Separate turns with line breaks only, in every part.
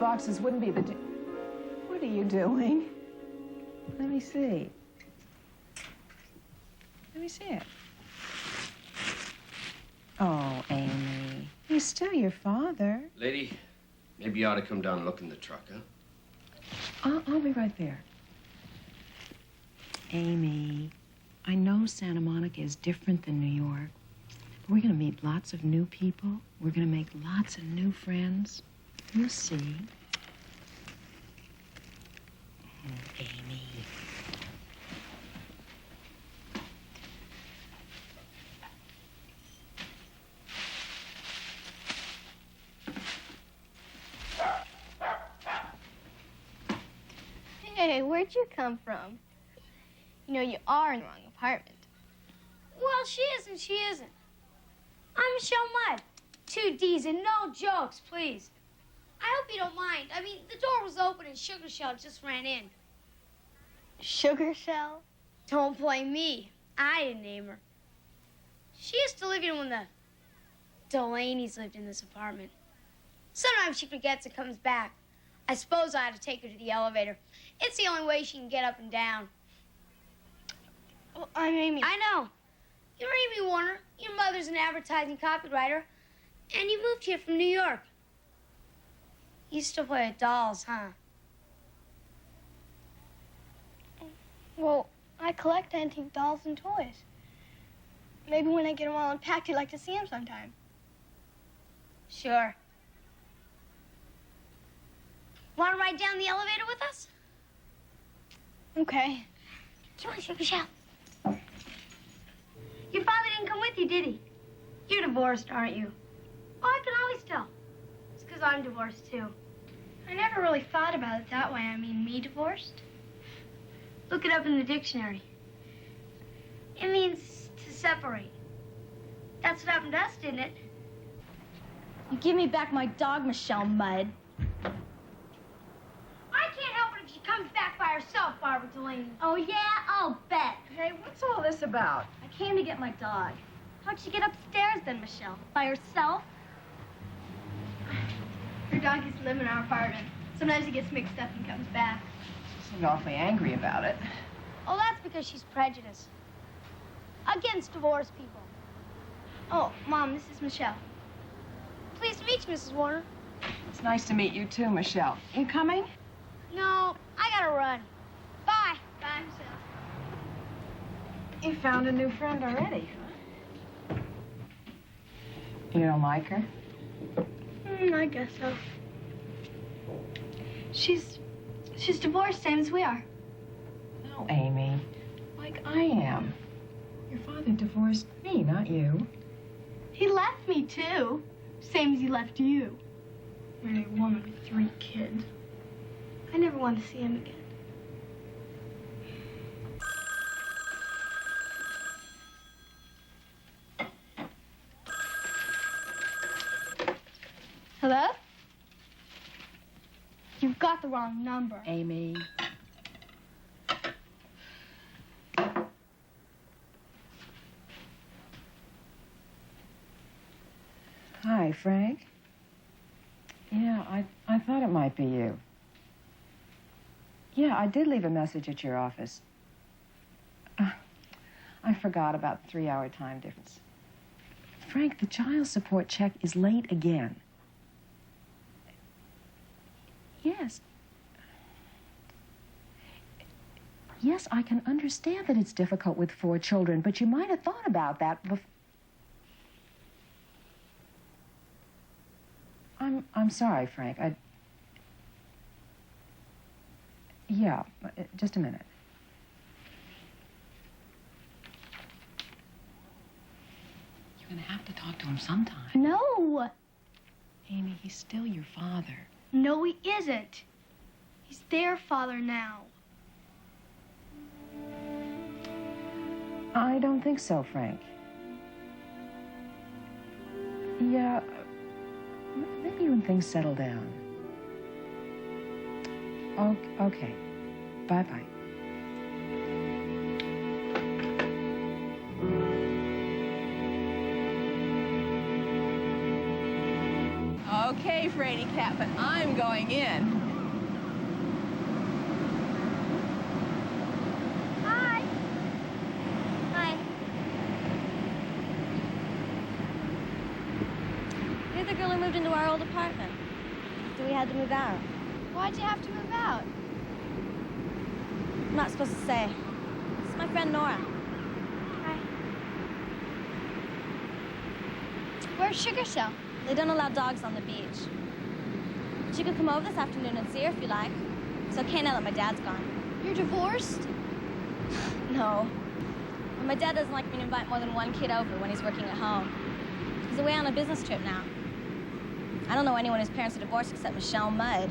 boxes wouldn't be the... What are you doing? Let me see. Let me see it. Oh, Amy, he's still your father.
Lady, maybe you ought to come down and look in the truck, huh?
I'll be right there. Amy, I know Santa Monica is different than New York. But we're going to meet lots of new people. We're going to make lots of new friends. You'll see. Oh, Amy.
Hey, where'd you come from? You know, you are in the wrong apartment.
Well, she isn't. I'm Michelle Mudd. 2 D's and no jokes, please. I hope you don't mind. I mean, the door was open and Sugar Shell just ran in.
Sugar Shell?
Don't blame me. I didn't name her. She used to live here when the Delaney's lived in this apartment. Sometimes she forgets and comes back. I suppose I had to take her to the elevator. It's the only way she can get up and down.
Well, I'm Amy.
I know. You're Amy Warner. Your mother's an advertising copywriter. And you moved here from New York. You used to play with dolls, huh?
Well, I collect antique dolls and toys. Maybe when I get them all unpacked, you'd like to see them sometime.
Sure. Want to ride down the elevator with us?
Okay.
Come on, Sugar Shell. Your father didn't come with you, did he? You're divorced, aren't you? Oh, I can always tell. It's because I'm divorced, too.
I never really thought about it that way. I mean, me divorced?
Look it up in the dictionary. It means to separate. That's what happened to us, didn't it?
You give me back my dog, Michelle Mudd.
I can't help it if she comes back by herself, Barbara Delaney.
Oh, yeah? I'll bet.
Hey, what's all this about?
I came to get my dog. How'd she get upstairs then, Michelle? By herself? Her dog used to live in our apartment. Sometimes he gets mixed up and comes back.
She's awfully angry about it.
Oh, that's because she's prejudiced. Against divorced people.
Oh, Mom, this is Michelle.
Pleased to meet you, Mrs. Warner.
It's nice to meet you, too, Michelle. You coming?
No, I gotta run. Bye.
Bye, Michelle.
You found a new friend already, huh? You don't like her?
I guess so. She's divorced, same as we are.
No, Amy. Like I am. Your father divorced me, not you.
He left me, too. Same as he left you. Married a woman with 3 kids. I never wanted to see him again. Hello? You've got the wrong number.
Amy. Hi, Frank. Yeah, I thought it might be you. Yeah, I did leave a message at your office. I forgot about the 3-hour time difference. Frank, the child support check is late again. Yes. Yes, I can understand that it's difficult with 4 children, but you might have thought about that before. I'm sorry, Frank. Yeah, just a minute. You're gonna have to talk to him sometime.
No.
Amy, he's still your father.
No, he isn't. He's their father now.
I don't think so, Frank. Yeah, maybe when things settle down. Okay. Bye-bye. Okay, Franny,
like that, but I'm going in.
Hi. Hi.
You're the girl who moved into our old apartment. So we had to move out.
Why'd you have to move out?
I'm not supposed to say. This is my friend Nora.
Hi. Where's Sugar Cell?
They don't allow dogs on the beach. But you can come over this afternoon and see her if you like. It's okay now that my dad's gone.
You're divorced?
No. But my dad doesn't like me to invite more than one kid over when he's working at home. He's away on a business trip now. I don't know anyone whose parents are divorced except Michelle Mudd.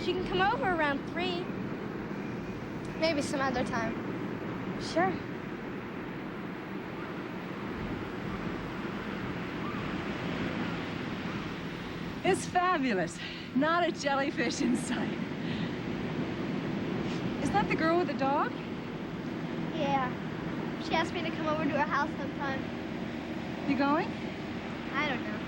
She can come over around 3. Maybe some other time.
Sure.
It's fabulous. Not a jellyfish in sight. Is that the girl with the dog?
Yeah. She asked me to come over to her house sometime.
You going?
I don't know.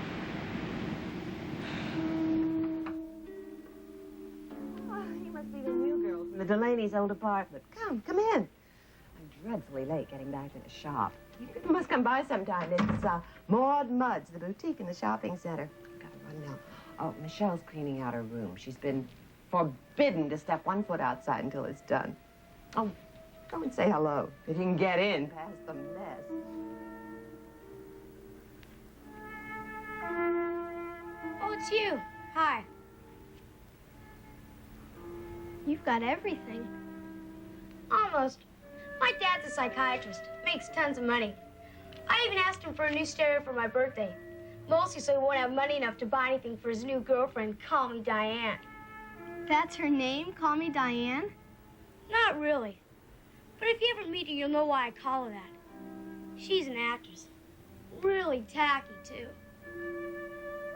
Oh, you must be the new girl from the Delaney's old apartment. Come in. I'm dreadfully late getting back to the shop. You must come by sometime. It's Maud Mudd's, the boutique in the shopping center. I've got to run now. Oh, Michelle's cleaning out her room. She's been forbidden to step one foot outside until it's done. Oh, go and say hello. If you can get in past the mess.
Oh, it's you. Hi.
You've got everything.
Almost. My dad's a psychiatrist. Makes tons of money. I even asked him for a new stereo for my birthday. Mostly so he won't have money enough to buy anything for his new girlfriend, Call Me Diane.
That's her name? Call me Diane?
Not really. But if you ever meet her, you'll know why I call her that. She's an actress. Really tacky, too.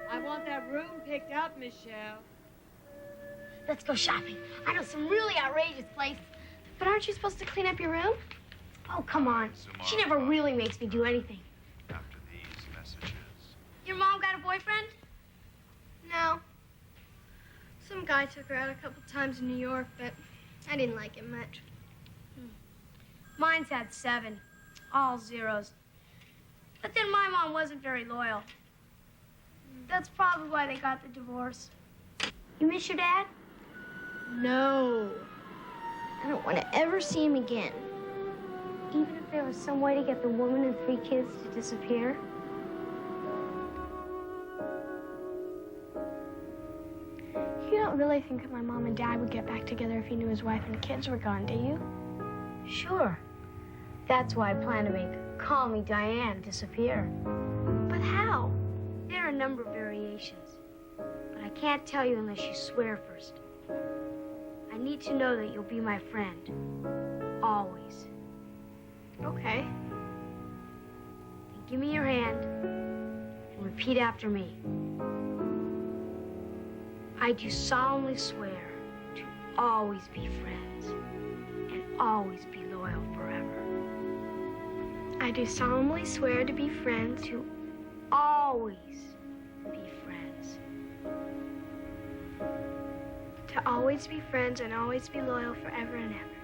I want that room picked out, Michelle.
Let's go shopping. I know some really outrageous places.
But aren't you supposed to clean up your room?
Oh, come on. She never really makes me do anything.
After these messages.
Your mom got a boyfriend?
No. Some guy took her out a couple times in New York, but I didn't like him much.
Mine's had 7. All zeros. But then my mom wasn't very loyal. That's probably why they got the divorce. You miss your dad?
No. I don't want to ever see him again.
Even if there was some way to get the woman and 3 kids to disappear?
You don't really think that my mom and dad would get back together if he knew his wife and kids were gone, do you?
Sure. That's why I plan to make Call Me Diane disappear.
But how?
There are a number of variations. But I can't tell you unless you swear first. I need to know that you'll be my friend. Always.
Okay.
Then give me your hand and repeat after me. I do solemnly swear to always be friends and always be loyal forever.
I do solemnly swear to be friends
To always be friends.
to always be friends and always be loyal forever and ever.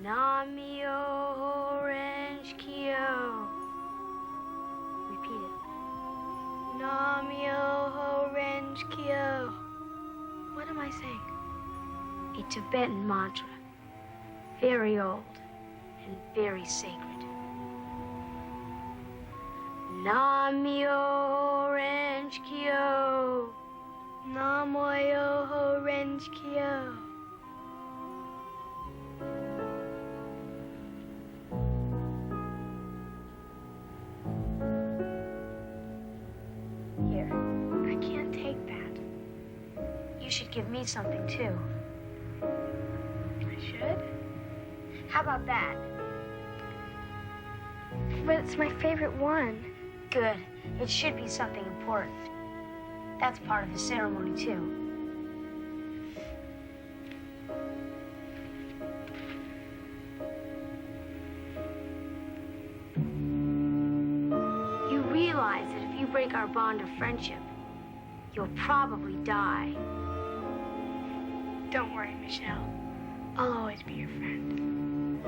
Namio Orange Kyo. Repeat it.
Namyo Orange Kyo. What am I saying?
A Tibetan mantra. Very old and very sacred. Namyo Orange Kyo.
Namoyo Orange Kyo.
Here,
I can't take that.
you should give me something too.
I should?
How about that?
But it's my favorite one.
Good. It should be something important. That's part of the ceremony too. You realize that if you break our bond of friendship,
you'll probably die. Don't worry, Michelle. I'll always be your friend.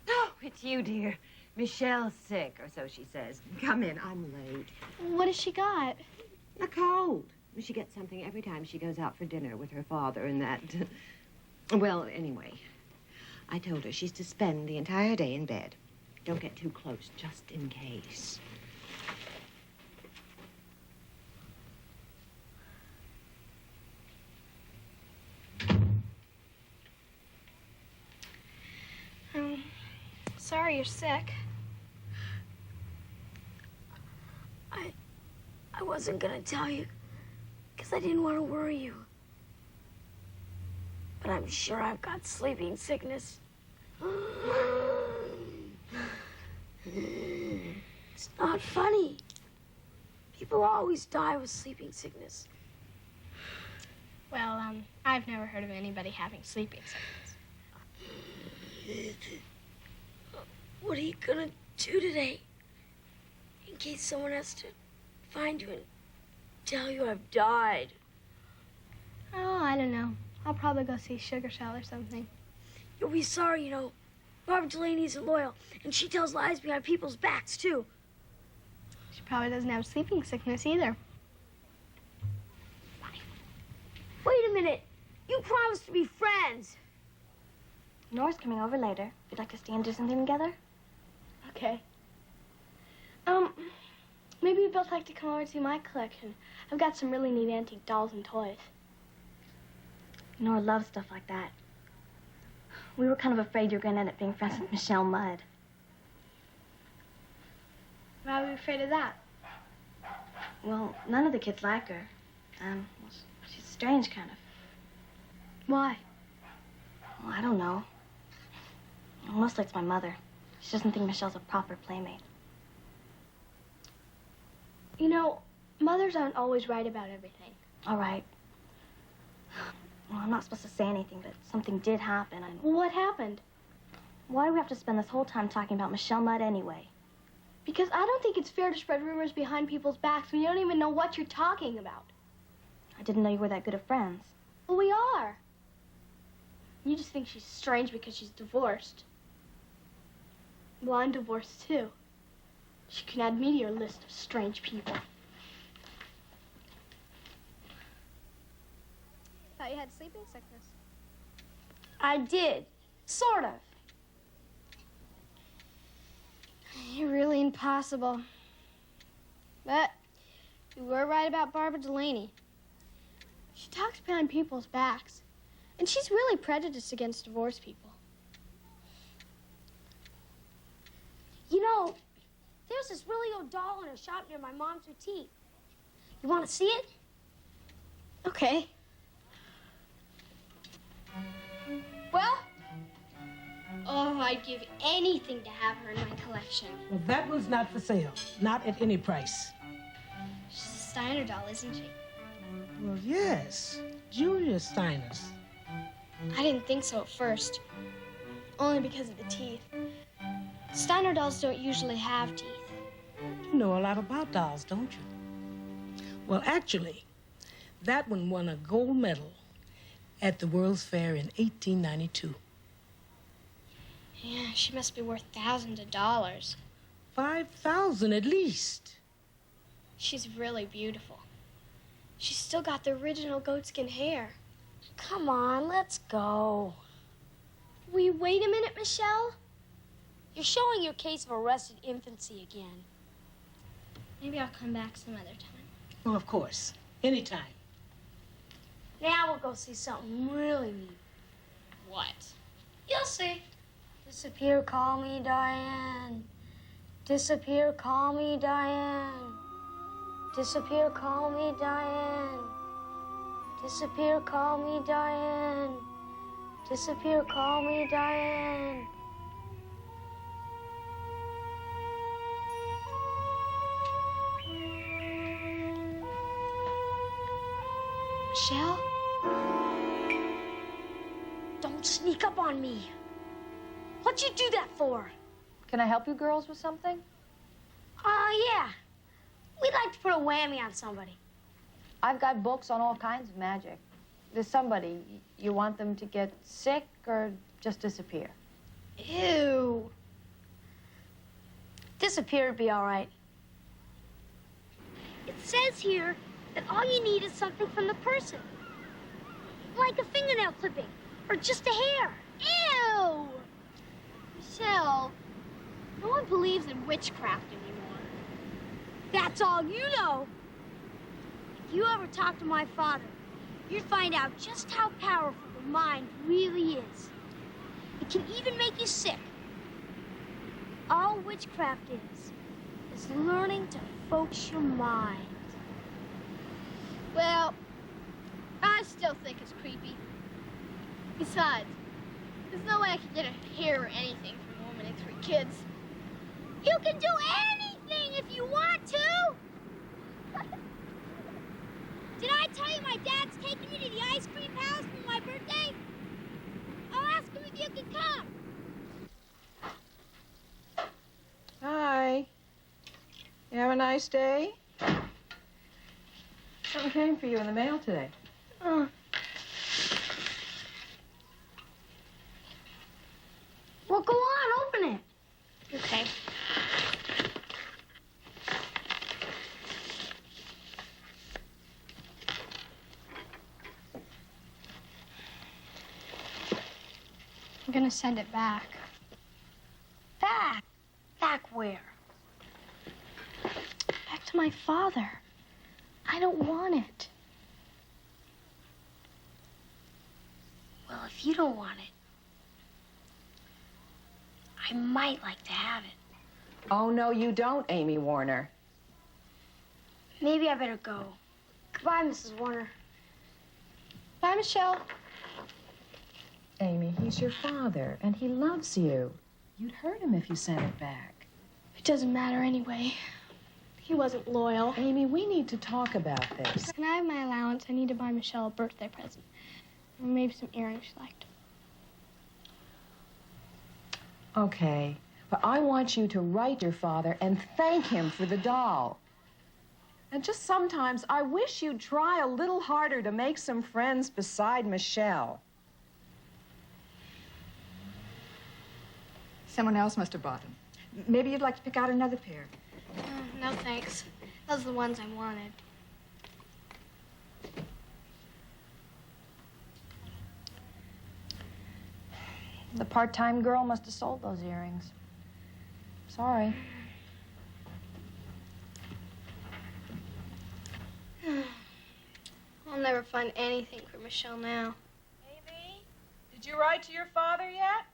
Oh, it's you, dear. Michelle's sick, or so she says. Come in, I'm late.
What has she got?
A cold. She gets something every time she goes out for dinner with her father and that. Well, anyway, I told her she's to spend the entire day in bed. Don't get too close, just in case.
Sorry you're sick. I wasn't gonna tell you because I didn't want to worry you. But I'm sure I've got sleeping sickness. It's not funny. People always die with sleeping sickness.
Well, I've never heard of anybody having sleeping sickness.
What are you gonna do today? In case someone has to find you and tell you I've died.
Oh, I don't know. I'll probably go see Sugar Shell or something.
You'll be sorry, you know. Barbara Delaney isn't loyal, and she tells lies behind people's backs, too.
She probably doesn't have sleeping sickness either.
Wait a minute. You promised to be friends.
Nora's coming over later. If you'd like to stay and do something together?
Okay. Maybe we'd both like to come over to my collection. I've got some really neat antique dolls and toys.
Nora loves stuff like that. We were kind of afraid you were going to end up being friends with Michelle Mudd.
Why are we afraid of that?
Well, none of the kids like her. She's strange, kind of.
Why?
Well, I don't know. Mostly it's my mother. She doesn't think Michelle's a proper playmate.
You know, mothers aren't always right about everything.
All right. Well, I'm not supposed to say anything, but something did happen.
Well, what happened?
Why do we have to spend this whole time talking about Michelle Mudd anyway?
Because I don't think it's fair to spread rumors behind people's backs when you don't even know what you're talking about.
I didn't know you were that good of friends.
Well, we are. You just think she's strange because she's divorced. Well, I'm divorced, too. You can add me to your list of strange people. Thought you had sleeping sickness.
I did. Sort of.
You're really impossible. But you were right about Barbara Delaney. She talks behind people's backs. And she's really prejudiced against divorced people.
You know, there's this really old doll in a shop near my mom's boutique. You want to see it?
Okay. Well, oh, I'd give anything to have her in my collection.
Well, that one's not for sale. Not at any price.
She's a Steiner doll, isn't she?
Well, yes. Julia Steiner's.
I didn't think so at first. Only because of the teeth. Steiner dolls don't usually have teeth.
You know a lot about dolls, don't you? Well, actually, that one won a gold medal at the World's Fair in 1892.
Yeah, she must be worth thousands of dollars.
5,000 at least.
She's really beautiful. She's still got the original goatskin hair.
Come on, let's go.
Will you wait a minute, Michelle?
You're showing your case of arrested infancy again.
Maybe I'll come back some other time.
Well, of course. Anytime.
Now we'll go see something really neat.
What?
You'll see. Disappear, call me Diane. Disappear, call me Diane. Disappear, call me Diane. Disappear, call me Diane. Disappear, call me Diane.
Michelle?
Don't sneak up on me.
What'd you do that for?
Can I help you girls with something?
Yeah. We'd like to put a whammy on somebody.
I've got books on all kinds of magic. There's somebody. You want them to get sick or just disappear?
Ew. Disappear would be all right. It says here that all you need is something from the person. Like a fingernail clipping or just a hair.
Ew! Michelle, no one believes in witchcraft anymore.
That's all you know. If you ever talk to my father, you'd find out just how powerful the mind really is. It can even make you sick. All witchcraft is learning to focus your mind.
Well, I still think it's creepy. Besides, there's no way I can get a hair or anything from a woman and 3 kids.
You can do anything if you want to. Did I tell you my dad's taking me to the ice cream house for my birthday? I'll ask him if you can come.
Hi. You have a nice day? Something came for you in the mail today.
Oh.
Well, go on, open it.
Okay. I'm gonna send it back.
Back? Back where?
Back to my father. I don't want it.
Well, if you don't want it, I might like to have it.
Oh, no, you don't, Amy Warner.
Maybe I better go. Goodbye, Mrs. Warner.
Bye, Michelle.
Amy, he's your father, and he loves you. You'd hurt him if you sent it back.
It doesn't matter anyway. He wasn't loyal.
Amy, we need to talk about this.
Can I have my allowance? I need to buy Michelle a birthday present. Or maybe some earrings she liked.
Okay, but I want you to write your father and thank him for the doll. And just sometimes, I wish you'd try a little harder to make some friends beside Michelle.
Someone else must have bought them. Maybe you'd like to pick out another pair.
No, thanks. Those are the ones I wanted.
The part-time girl must have sold those earrings. Sorry.
I'll never find anything for Michelle now.
Amy, did you write to your father yet?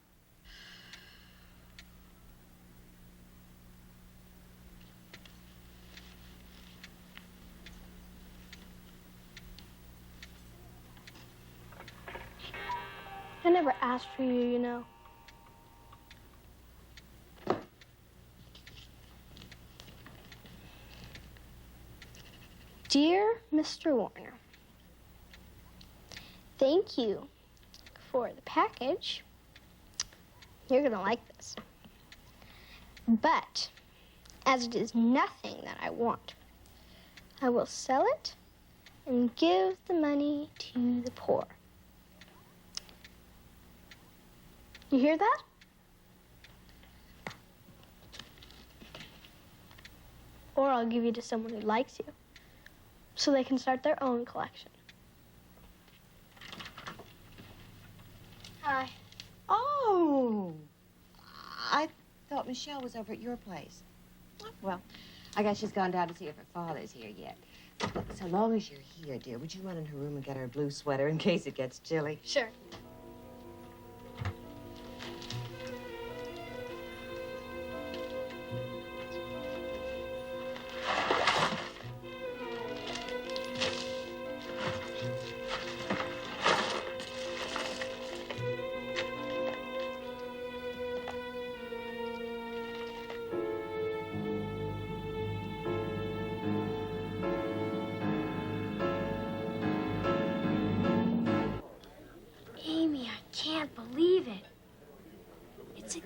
I never asked for you, you know. Dear Mr. Warner, thank you for the package. You're gonna like this. But, as it is nothing that I want, I will sell it and give the money to the poor. You hear that? Or I'll give you to someone who likes you, so they can start their own collection. Hi.
Oh, I thought Michelle was over at your place. Oh, well, I guess she's gone down to see if her father's here yet. Look, so long as you're here, dear, would you run in her room and get her a blue sweater in case it gets chilly?
Sure.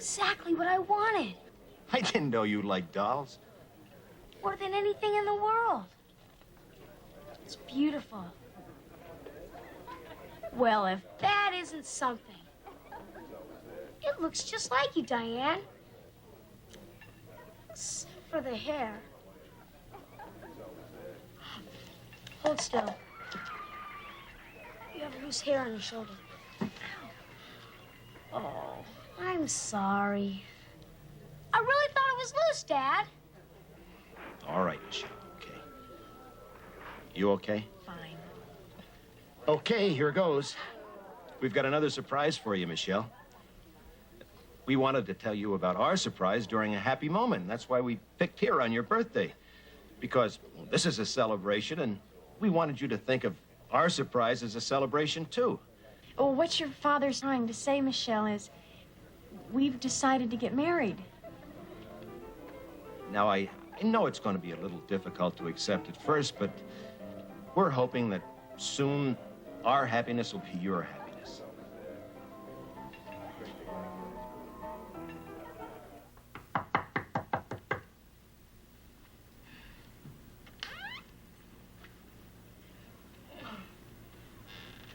exactly what I wanted.
I didn't know you liked dolls.
More than anything in the world. It's beautiful. Well, if that isn't something. It looks just like you, Diane. Except for the hair. Hold still. You have loose hair on your shoulder. Oh, I'm sorry. I really thought it was loose, Dad.
All right, Michelle, okay. You okay?
Fine.
Okay, here goes. We've got another surprise for you, Michelle. We wanted to tell you about our surprise during a happy moment. That's why we picked here on your birthday. Because well, this is a celebration, and we wanted you to think of our surprise as a celebration, too.
Well, what your father's trying to say, Michelle, is we've decided to get married.
Now, I know it's going to be a little difficult to accept at first, but we're hoping that soon our happiness will be your happiness.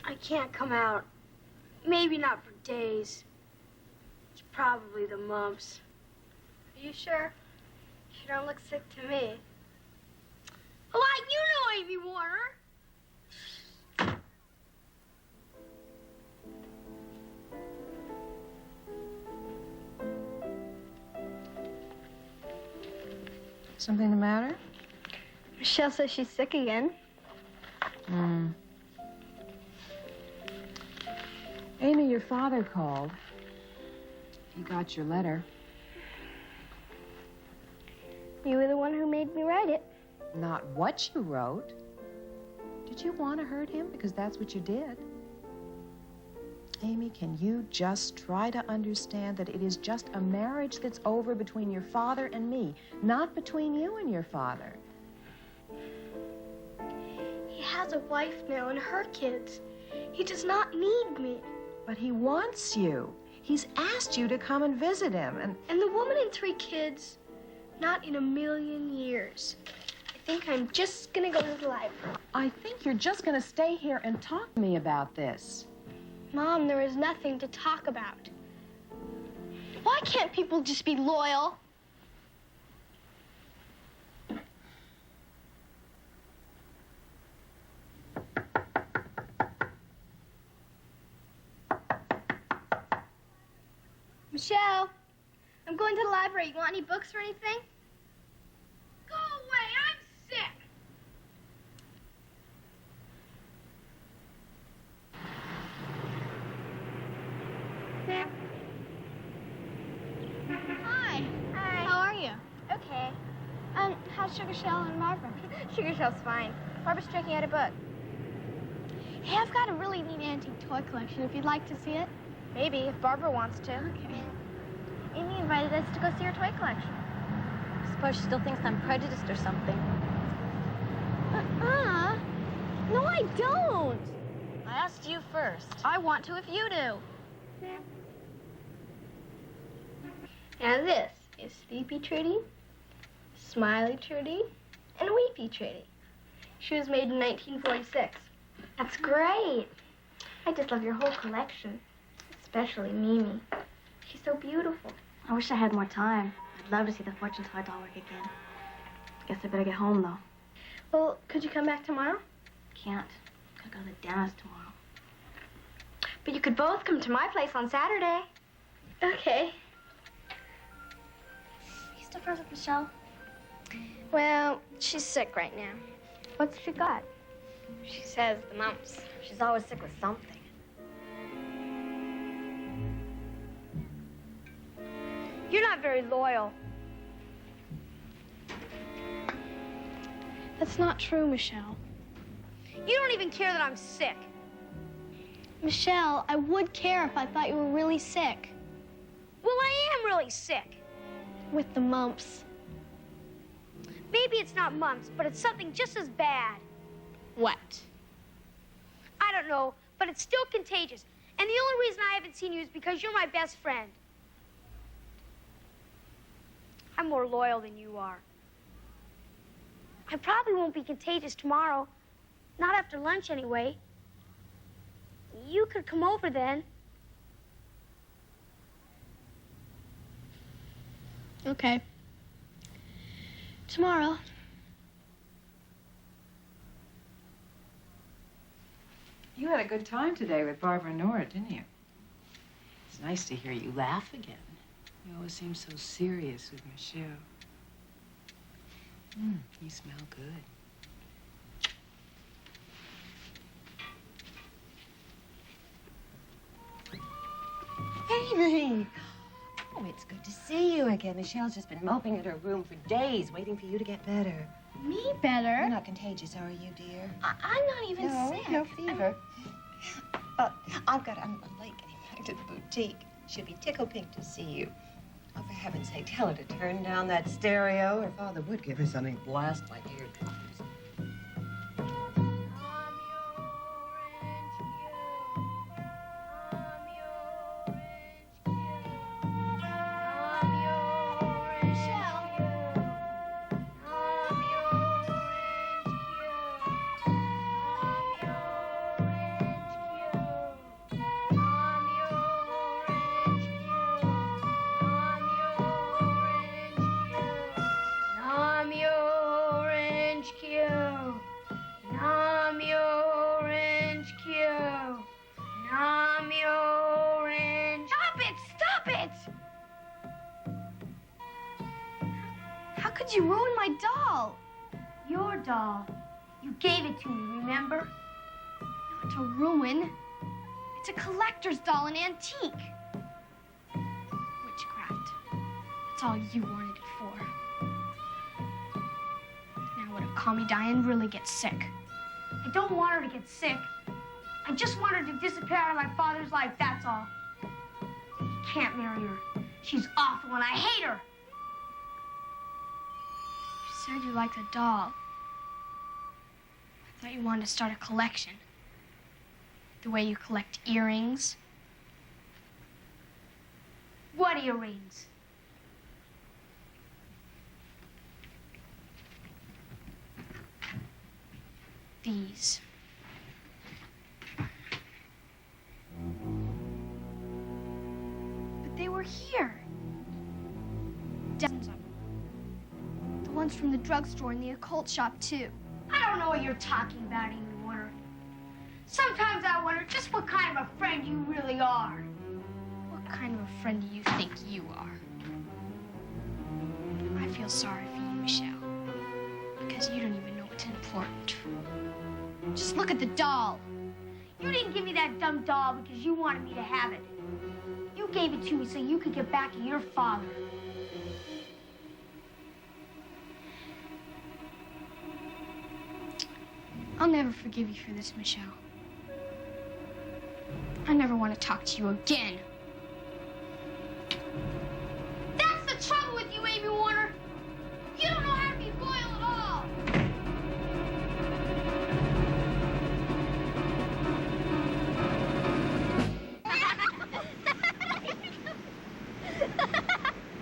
I can't come out. Maybe not for days. It's probably the mumps.
Are you sure? You don't look sick to me.
Why, you know Amy Warner.
Something the matter?
Michelle says she's sick again.
Amy, your father called. He got your letter.
You were the one who made me write it.
Not what you wrote. Did you want to hurt him? Because that's what you did. Amy, can you just try to understand that it is just a marriage that's over between your father and me, not between you and your father?
He has a wife now and her kids. He does not need me.
But he wants you. He's asked you to come and visit him,
And the woman and 3 kids, not in a million years. I think I'm just gonna go to the library.
I think you're just going to stay here and talk to me about this.
Mom, there is nothing to talk about. Why can't people just be loyal? Michelle, I'm going to the library. You want any books or anything?
Go away, I'm sick.
Hi. Hi. How are you? Okay. How's Sugar Shell and Barbara? Sugar Shell's fine. Barbara's checking out a book. Hey, I've got a really neat antique toy collection if you'd like to see it.
Maybe, if Barbara wants to.
Okay.
Amy invited us to go see her toy collection. I suppose she still thinks I'm prejudiced or something.
No, I don't.
I asked you first.
I want to if you do. Now this is Sleepy Trudy, Smiley Trudy, and Weepy Trudy. She was made in 1946. That's great. I just love your whole collection, especially Mimi. She's so beautiful.
I wish I had more time. I'd love to see the fortune toy doll work again. Guess I better get home, though.
Well, could you come back tomorrow?
Can't. Gotta go to the dentist tomorrow.
But you could both come to my place on Saturday. Okay.
You still friends with Michelle?
Well, she's sick right now. What's she got? She says the mumps.
She's always sick with something.
You're not very loyal.
That's not true, Michelle.
You don't even care that I'm sick.
Michelle, I would care if I thought you were really sick.
Well, I am really sick.
With the mumps.
Maybe it's not mumps, but it's something just as bad.
What?
I don't know, but it's still contagious. And the only reason I haven't seen you is because you're my best friend. I'm more loyal than you are. I probably won't be contagious tomorrow. Not after lunch, anyway. You could come over then.
Okay. Tomorrow.
You had a good time today with Barbara and Nora, didn't you? It's nice to hear you laugh again. You always seem so serious with Michelle. You smell good.
Amy! Oh, it's good to see you again. Michelle's just been moping at her room for days, waiting for you to get better.
Me better?
You're not contagious, are you, dear?
I'm not even sick.
No fever. I'm late getting back to the boutique. She'll be tickled pink to see you. Oh, for heaven's sake, tell her to turn down that stereo. Her father would give her something blast like eardrums.
How could you ruin my doll?
Your doll. You gave it to me, remember?
Not to ruin. It's a collector's doll, an antique. Witchcraft. That's all you wanted it for. Now when Call Me Diane really gets sick.
I don't want her to get sick. I just want her to disappear out of my father's life, that's all. You can't marry her. She's awful and I hate her.
You said you liked the doll. I thought you wanted to start a collection. The way you collect earrings.
What earrings?
These. But they were here. Dozens of them. The ones from the drugstore and the occult shop, too.
I don't know what you're talking about, Amy Warner. Sometimes I wonder just what kind of a friend you really are.
What kind of a friend do you think you are? I feel sorry for you, Michelle. Because you don't even know what's important. Just look at the doll.
You didn't give me that dumb doll because you wanted me to have it. You gave it to me so you could get back at your father.
I'll never forgive you for this, Michelle. I never want to talk to you again.
That's the trouble with you, Amy Warner. You don't know how to be loyal at all.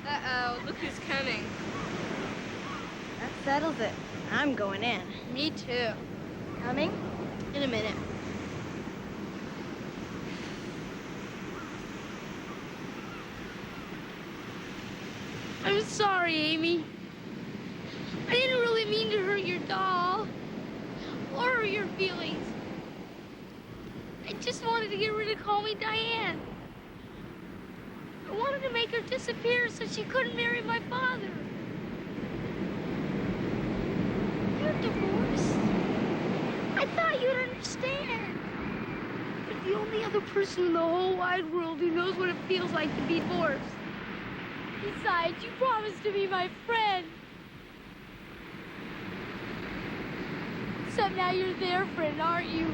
Uh-oh, look who's coming.
That settles it. I'm going in.
Me too.
Coming?
In a minute. I'm sorry, Amy. I didn't really mean to hurt your doll or hurt your feelings. I just wanted to get rid of Call Me Diane. I wanted to make her disappear so she couldn't marry my father. You're divorced? I thought you'd understand. You're the only other person in the whole wide world who knows what it feels like to be divorced. Besides, you promised to be my friend. So now you're their friend, aren't you?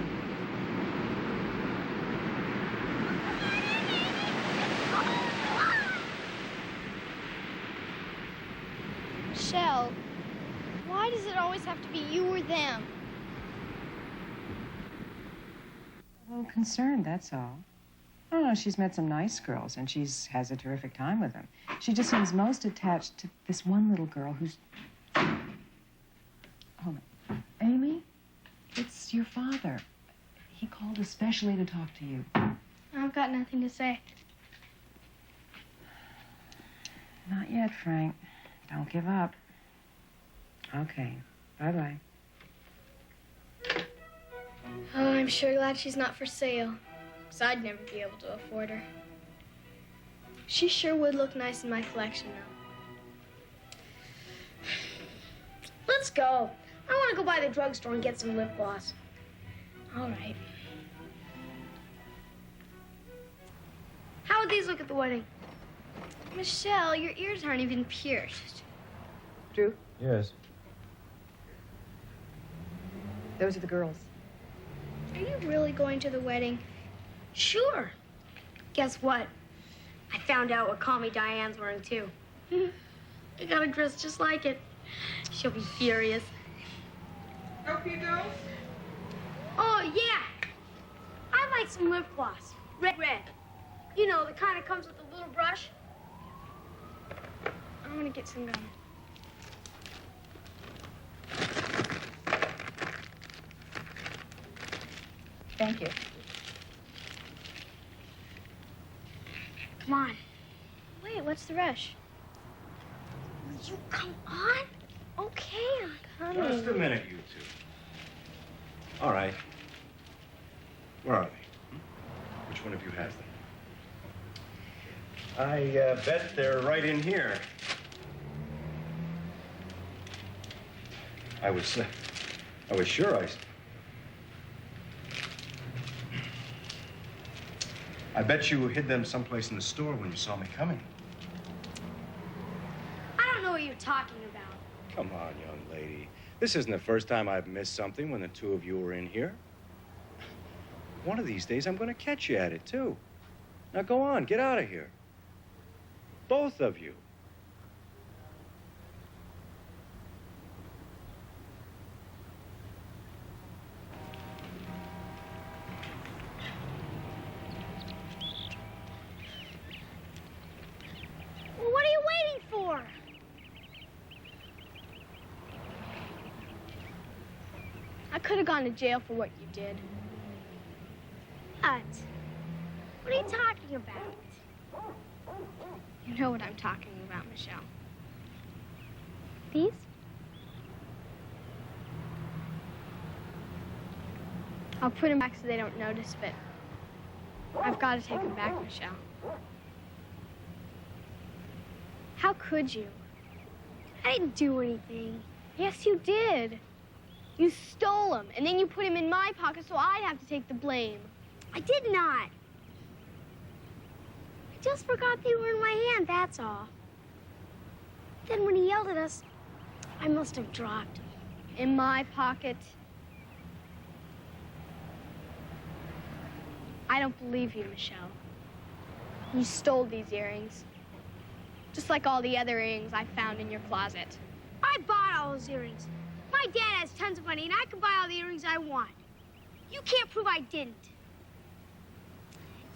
Michelle, why does it always have to be you or them?
A little concerned, that's all. Oh, no, she's met some nice girls, and has a terrific time with them. She just seems most attached to this one little girl who's... Hold on. Amy, it's your father. He called especially to talk to you.
I've got nothing to say.
Not yet, Frank. Don't give up. Okay. Bye-bye.
Oh, I'm sure glad she's not for sale, because I'd never be able to afford her. She sure would look nice in my collection, though.
Let's go. I want to go by the drugstore and get some lip gloss.
All right.
How would these look at the wedding?
Michelle, your ears aren't even pierced.
Drew,
Yes.
those are the girls.
Are you really going to the wedding?
Sure. Guess what? I found out what Call Me Diane's wearing, too. I got a dress just like it. She'll be furious.
Help you, girls?
Oh, yeah. I'd like some lip gloss. Red. You know, the kind that comes with a little brush.
I'm gonna get some gum.
Thank you.
Come on.
Wait, what's the rush?
Will you come on?
Okay, I'm coming.
Just a minute, you two. All right. Where are they? Which one of you has them? I bet they're right in here. I was sure I bet you hid them someplace in the store when you saw me coming.
I don't know what you're talking about.
Come on, young lady. This isn't the first time I've missed something when the two of you were in here. One of these days, I'm going to catch you at it, too. Now, go on. Get out of here. Both of you.
Well, what are you waiting for?
I could have gone to jail for what you did.
What? What are you talking about?
You know what I'm talking about, Michelle. These? I'll put them back so they don't notice, but I've got to take them back, Michelle. How could you?
I didn't do anything.
Yes, you did. You stole them, and then you put them in my pocket so I'd have to take the blame.
I did not. I just forgot they were in my hand, that's all. Then when he yelled at us, I must have dropped them.
In my pocket. I don't believe you, Michelle. You stole these earrings. Just like all the other earrings I found in your closet.
I bought all those earrings. My dad has tons of money, and I can buy all the earrings I want. You can't prove I didn't.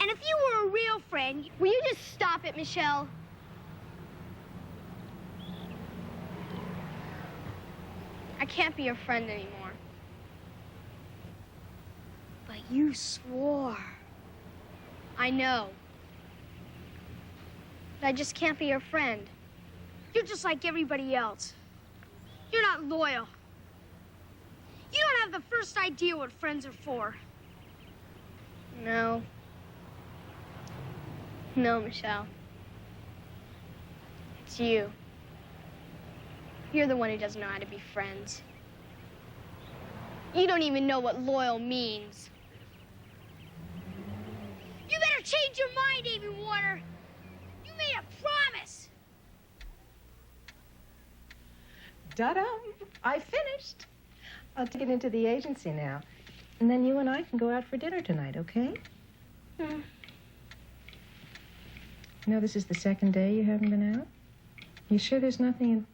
And if you were a real friend...
Will you just stop it, Michelle? I can't be your friend anymore.
But you swore.
I know. But I just can't be your friend.
You're just like everybody else. You're not loyal. You don't have the first idea what friends are for.
No. No, Michelle. It's you. You're the one who doesn't know how to be friends. You don't even know what loyal means.
You better change your mind, Amy Warner. You made a promise.
Da-dum! I finished. I'll take it into the agency now. And then you and I can go out for dinner tonight, okay?
Hmm.
You know, this is the second day you haven't been out? You sure there's nothing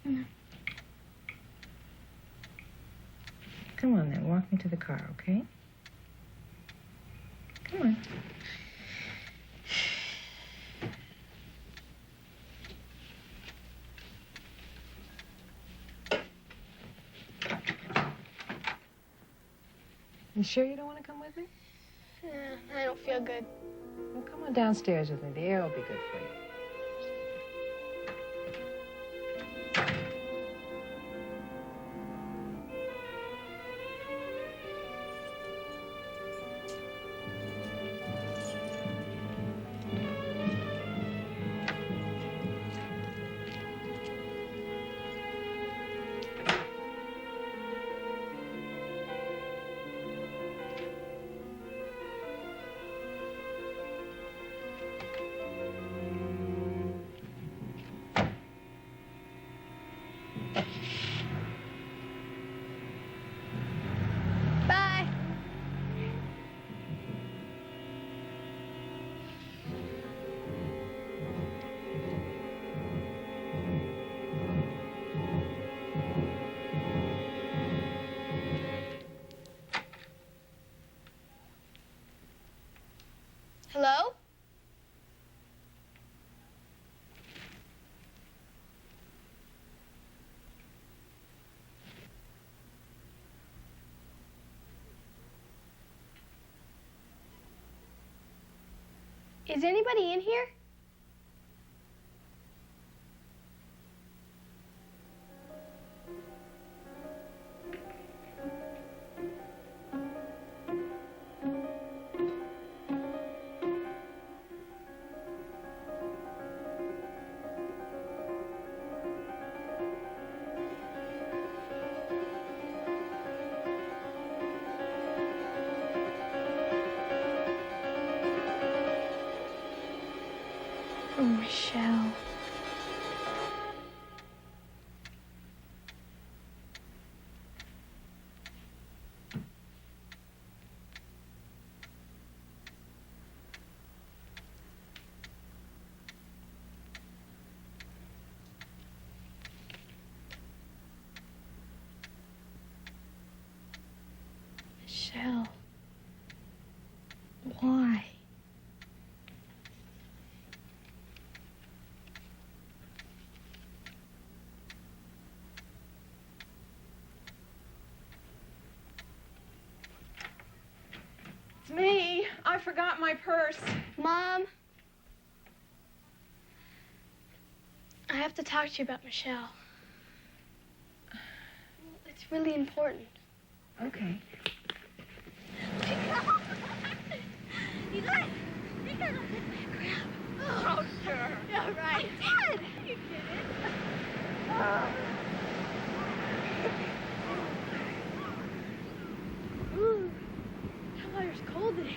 in... Come on, then. Walk me to the car, okay? Come on. You sure you don't want to come with me?
I don't feel good.
Well, come on downstairs with me. The air will be good for you.
Bye. Hello? Is anybody in here? Oh, Michelle. Michelle. Why?
It's me. I forgot my purse.
Mom. I have to talk to you about Michelle. It's really important.
Okay.
You guys think I don't hit my crap? Oh, sure. Yeah, right. I did. You did it. Ooh, that water's cold today.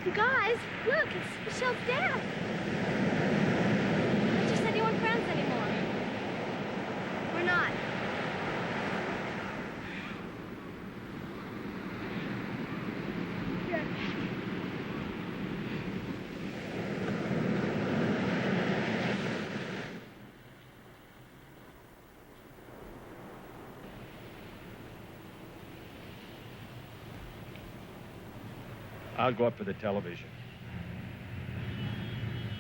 You guys, look, it's Michelle's dad.
But you said you weren't friends anymore.
We're not. Be right back.
I'll go up for the television.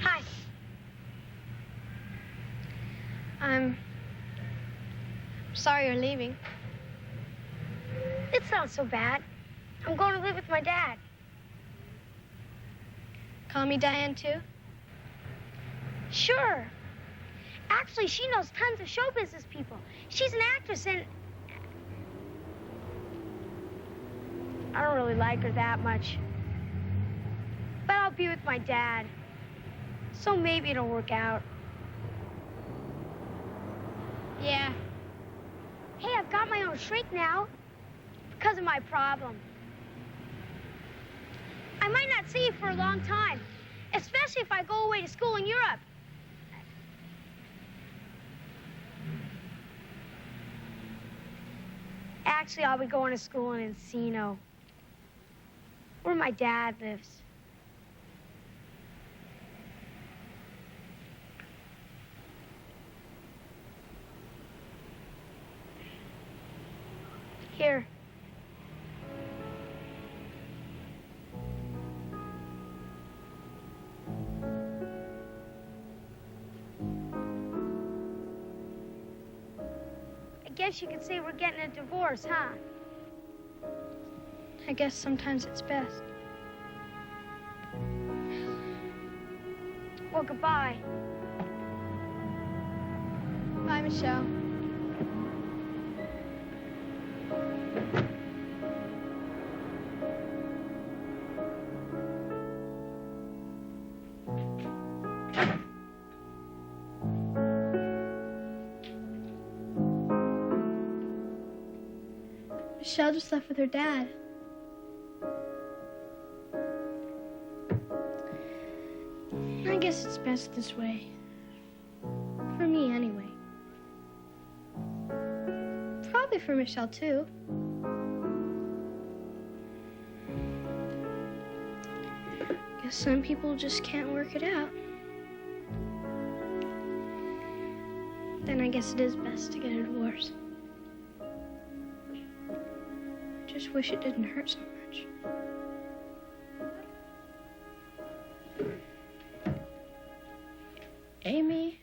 Hi. I'm sorry you're leaving. It's not so bad. I'm going to live with my dad. Call me Diane, too? Sure. Actually, she knows tons of show business people. She's an actress, and I don't really like her that much. But I'll be with my dad. So maybe it'll work out. Yeah. Hey, I've got my own shrink now. Because of my problem. I might not see you for a long time. Especially if I go away to school in Europe. Actually, I'll be going to school in Encino. Where my dad lives. Here. I guess you could say we're getting a divorce, huh? I guess sometimes it's best. Well, goodbye. Bye, Michelle. Michelle just left with her dad. I guess it's best this way. For me, anyway. Probably for Michelle, too. Guess some people just can't work it out. Then I guess it is best to get a divorce. Just wish it didn't hurt so much. Amy?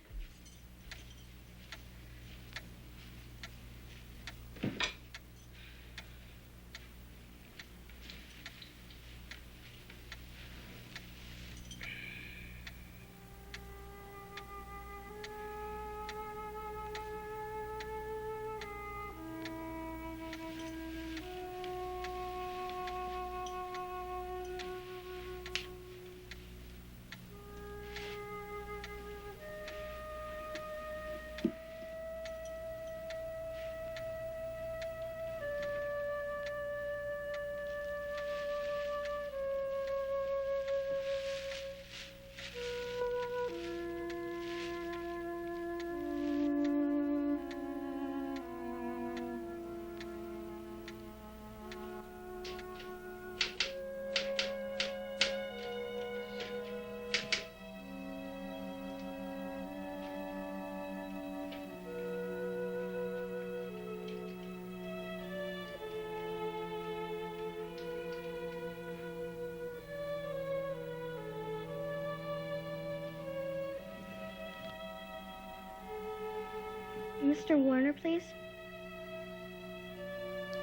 Mr. Warner, please?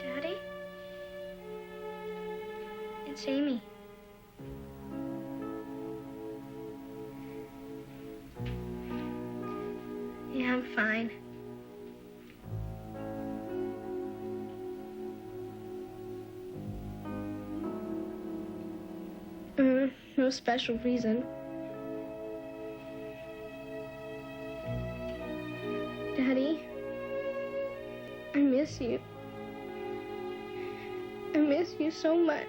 Daddy? It's Amy. Yeah, I'm fine. No special reason. Daddy, I miss you. I miss you so much.